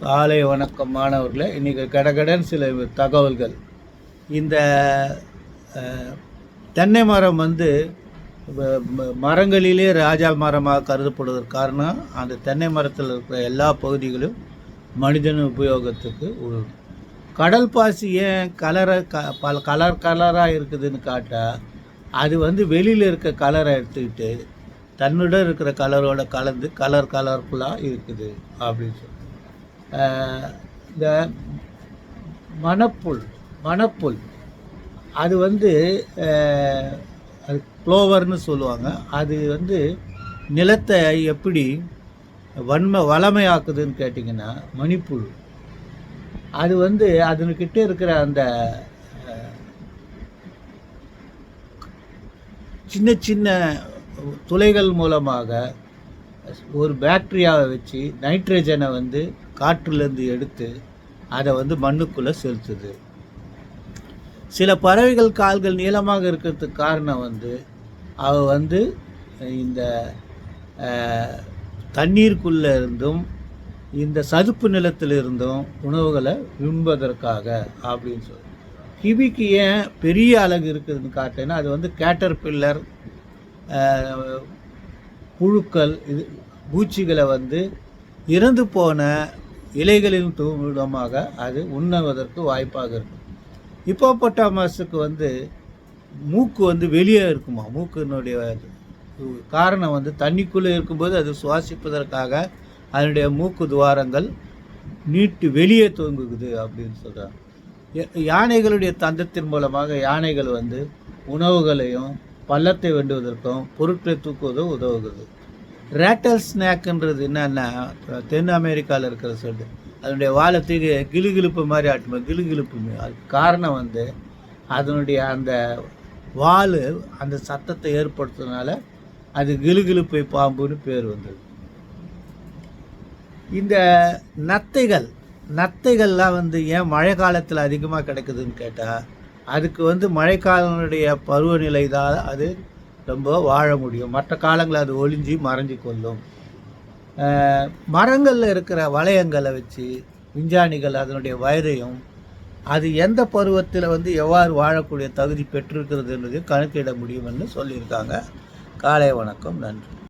காலை வணக்கம் மாணவர்களே. இன்றைக்கி கடகடன் சில தகவல்கள். இந்த தென்னை மரம் வந்து மரங்களிலே ராஜா மரமாக கருதப்படுவதற்கு காரணம் அந்த தென்னை மரத்தில் இருக்கிற எல்லா பகுதிகளும் மனிதன் உபயோகத்துக்கு கடல் பாசி ஏன் கலராக இருக்குதுன்னு காட்டால் அது வந்து வெளியில் இருக்க கலரை எடுத்துக்கிட்டு தன்னுடன் இருக்கிற கலரோட கலந்து கலர்ஃபுல்லாக இருக்குது அப்படின்னு சொல்லி இந்த மணப்புல் அது வந்து அது க்ளோவர்னு சொல்லுவாங்க. அது வந்து நிலத்தை எப்படி வளமையாக்குதுன்னு கேட்டிங்கன்னா மணிப்புல் அது வந்து அதனுக்கிட்ட இருக்கிற அந்த சின்ன சின்ன துளைகள் மூலமாக ஒரு பேக்டீரியாவை வச்சு நைட்ரஜனை வந்து காற்றுலேருந்து எடுத்து அதை வந்து மண்ணுக்குள்ளே செலுத்துது. சில பறவைகள் கால்கள் நீளமாக இருக்கிறதுக்கு காரணம் வந்து அவ வந்து இந்த தண்ணீருக்குள்ளே இருந்தும் இந்த சதுப்பு நிலத்திலிருந்தும் உணவுகளை விரும்புவதற்காக அப்படின்னு சொல்லி. கிவிக்கு ஏன் பெரிய அலகு இருக்குதுன்னு காட்டினா அது வந்து கேட்டர்பில்லர் புழுக்கள் பூச்சிகளை வந்து இறந்து போன இலைகளின் மூலமாக அது உண்ணுவதற்கு வாய்ப்பாக இருக்கும். ஹிப்போபொட்டாமஸுக்கு வந்து மூக்கு வந்து வெளியே இருக்குமா. மூக்கினுடைய காரணம் வந்து தண்ணிக்குள்ளே இருக்கும்போது அது சுவாசிப்பதற்காக அதனுடைய மூக்கு துவாரங்கள் நீட்டு வெளியே தொங்குகுது அப்படின்னு சொல்கிறாங்க. யானைகளுடைய தந்தத்தின் மூலமாக யானைகள் வந்து உணவுகளையும் பள்ளத்தை வெண்டுவதற்கும் பொருட்களை தூக்குவதும் உதவுகிறது. ரேட்டல் ஸ்நாக்ன்றது என்னென்னா தென் அமெரிக்காவில் இருக்கிற சொல்லு அதனுடைய வாழத்துக்கு கிளுகிழுப்பு மாதிரி ஆட்டுமா கிளுகிழுப்பு. அதுக்கு காரணம் வந்து அதனுடைய அந்த வால் அந்த சத்தத்தை ஏற்படுத்துறதுனால அது கிளுகிழுப்பை பாம்புன்னு பேர் வந்தது. இந்த நத்தைகள்லாம் வந்து ஏன் மழை காலத்தில் அதிகமாக கிடைக்குதுன்னு கேட்டால் அதுக்கு வந்து மழைக்காலனுடைய பருவநிலை தான் அது ரொம்ப வாழ முடியும். மற்ற காலங்களில் அது ஒளிஞ்சி மறைஞ்சி கொள்ளும். மரங்களில் இருக்கிற வளையங்களை வச்சு விஞ்ஞானிகள் அதனுடைய வயதையும் அது எந்த பருவத்தில் வந்து எவ்வாறு வாழக்கூடிய தகுதி பெற்றிருக்கிறது என்பதையும் கணக்கிட முடியும் என்று சொல்லியிருக்காங்க. காலை வணக்கம், நன்றி.